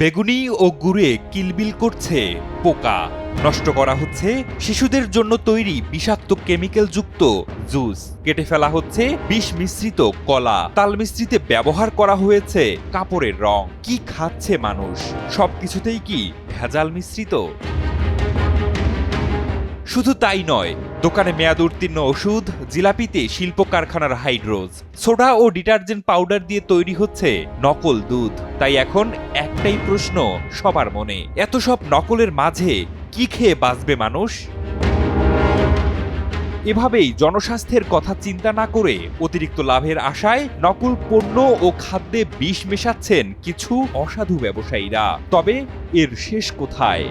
বেগুনি ও গুড়ে কিলবিল করছে পোকা। নষ্ট করা হচ্ছে শিশুদের জন্য তৈরি বিষাক্ত কেমিক্যাল যুক্ত জুস। কেটে ফেলা হচ্ছে বিষ মিশ্রিত কলা। তাল মিশ্রিতে ব্যবহার করা হয়েছে কাপড়ের রং। কি খাচ্ছে মানুষ? সবকিছুতেই কি ভেজাল মিশ্রিত? শুধু তাই নয়, দোকানে মেয়াদ উত্তীর্ণ ওষুধ, জিলাপিতে শিল্প কারখানার হাইড্রোজ, সোডা ও ডিটারজেন্ট পাউডার দিয়ে তৈরি হচ্ছে নকল দুধ। তাই এখন একটাই প্রশ্ন সবার মনে, এত সব নকলের মাঝে কি খেয়ে বাঁচবে মানুষ? এভাবেই জনস্বাস্থ্যের কথা চিন্তা না করে অতিরিক্ত লাভের আশায় নকল পণ্য ও খাদ্যে বিষ মেশাচ্ছেন কিছু অসাধু ব্যবসায়ীরা। তবে এর শেষ কোথায়?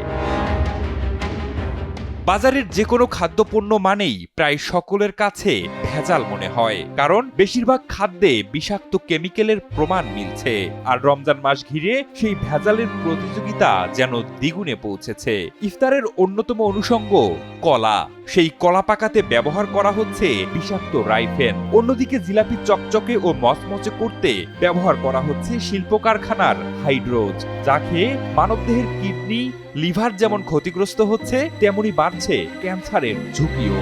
বাজারের যে কোনো খাদ্যপণ্য মানেই প্রায় সকলের কাছে ভেজাল মনে হয়, কারণ বেশিরভাগ খাদ্যে বিষাক্ত কেমিক্যালের প্রমাণ মিলছে। আর রমজান মাস ঘিরে সেই ভেজালের প্রতিযোগিতা যেন দ্বিগুণে পৌঁছেছে। ইফতারের অন্যতম অনুষঙ্গ কলা, সেই কলা পাকাতে ব্যবহার করা হচ্ছে বিষাক্ত রাইফেন। অন্যদিকে জিলাপি চকচকে ও মচমচে করতে ব্যবহার করা হচ্ছে শিল্প কারখানার হাইড্রোজ, যা খেয়ে মানবদেহের কিডনি, লিভার যেমন ক্ষতিগ্রস্ত হচ্ছে, তেমনি বাড়ছে ক্যান্সারের ঝুঁকিও।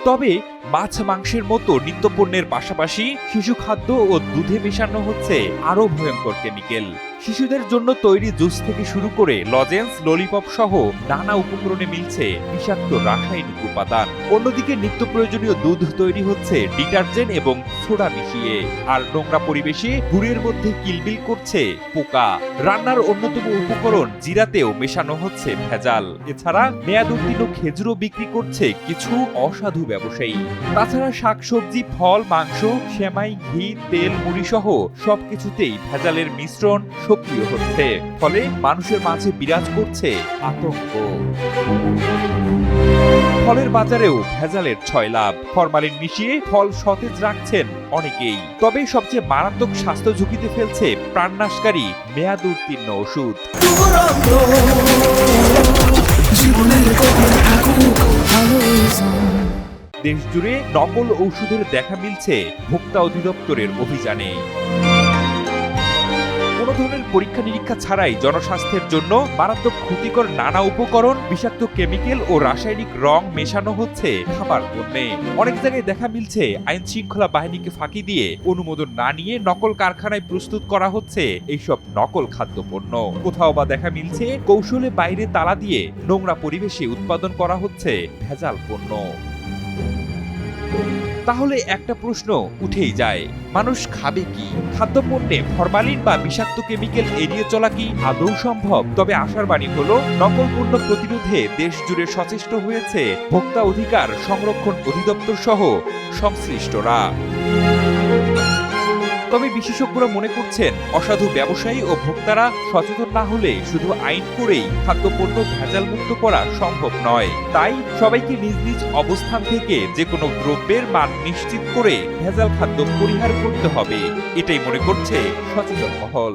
তবে মাছ মাংসের মতো নিত্যপণ্যের পাশাপাশি শিশু খাদ্য ও দুধে মেশানো হচ্ছে আরো ভয়ঙ্কর কেমিক্যাল। শিশুদের জন্য তৈরি জুস থেকে শুরু করে লজেন্স, ললিপপ সহ নানা উপকরণে মিলছে বিষাক্ত রাসায়নিক উপাদান। অন্যদিকে নিত্য প্রয়োজনীয় দুধ তৈরি হচ্ছে ডিটারজেন্ট এবং সোডা মিশিয়ে। আর নোংরা পরিবেশে গুড়ের মধ্যে কিলবিল করছে পোকা। রান্নার অন্যতম উপকরণ জিরাতেও মেশানো হচ্ছে ভেজাল। এছাড়া মেয়াদ উত্তীর্ণ খেজুরও বিক্রি করছে কিছু অসাধু ব্যবসায়ী। তাছাড়া শাকসবজি, ফল, মাংস, সেমাই, ঘি, তেল, মুড়ি সহ সবকিছুতেই ভেজালের মিশ্রণ সক্রিয় হচ্ছে। ফলে মানুষের মাঝে বিরাজ করছে আতঙ্ক। ফলের বাজারেও ভেজালের ছয়লাভ। ফরমালিন মিশিয়ে ফল সতেজ রাখছেন অনেকেই। তবে সবচেয়ে মারাত্মক স্বাস্থ্য ঝুঁকিতে ফেলছে প্রাণনাশকারী মেয়াদ উত্তীর্ণ ওষুধ। দেশজুড়ে নকল ঔষধের দেখা মিলছে ভোক্তা অধিদপ্তরের অভিযানে। কোনো ধরনের পরীক্ষা নিরীক্ষা ছাড়াই জনস্বাস্থ্যের জন্য মারাত্মক ক্ষতিকর নানা উপকরণ, বিষাক্ত কেমিক্যাল ও রাসায়নিক রং মেশানো হচ্ছে খাবার পণ্যে। অনেক জায়গায় দেখা মিলছে আইন শৃঙ্খলা বাহিনীকে ফাঁকি দিয়ে অনুমোদন না নিয়ে নকল কারখানায় প্রস্তুত করা হচ্ছে এইসব নকল খাদ্যপণ্য। কোথাও বা দেখা মিলছে কৌশলে বাইরে তালা দিয়ে নোংরা পরিবেশে উৎপাদন করা হচ্ছে ভেজাল পণ্য। তাহলে একটা প্রশ্ন উঠেই যায়, মানুষ খাবে কি? খাদ্যপণ্যে ফরমালিন বা বিষাক্ত কেমিক্যাল এড়িয়ে চলা কি আদৌ সম্ভব? তবে আশার বাণী হলো, নকল পণ্য প্রতিরোধে দেশ জুড়ে সচেষ্ট হয়েছে ভোক্তা অধিকার সংরক্ষণ অধিদপ্তর সহ সংশ্লিষ্টরা। তবে বিশেষজ্ঞরা মনে করছেন, অসাধু ব্যবসায়ী ও ভোক্তারা সচেতন না হলে শুধু আইন করেই খাদ্যপণ্য ভেজাল মুক্ত করা সম্ভব নয়। তাই সবাইকে নিজ নিজ অবস্থান থেকে যে কোনো দ্রব্যের মান নিশ্চিত করে ভেজাল খাদ্য পরিহার করতে হবে, এটাই মনে করছে সচেতন মহল।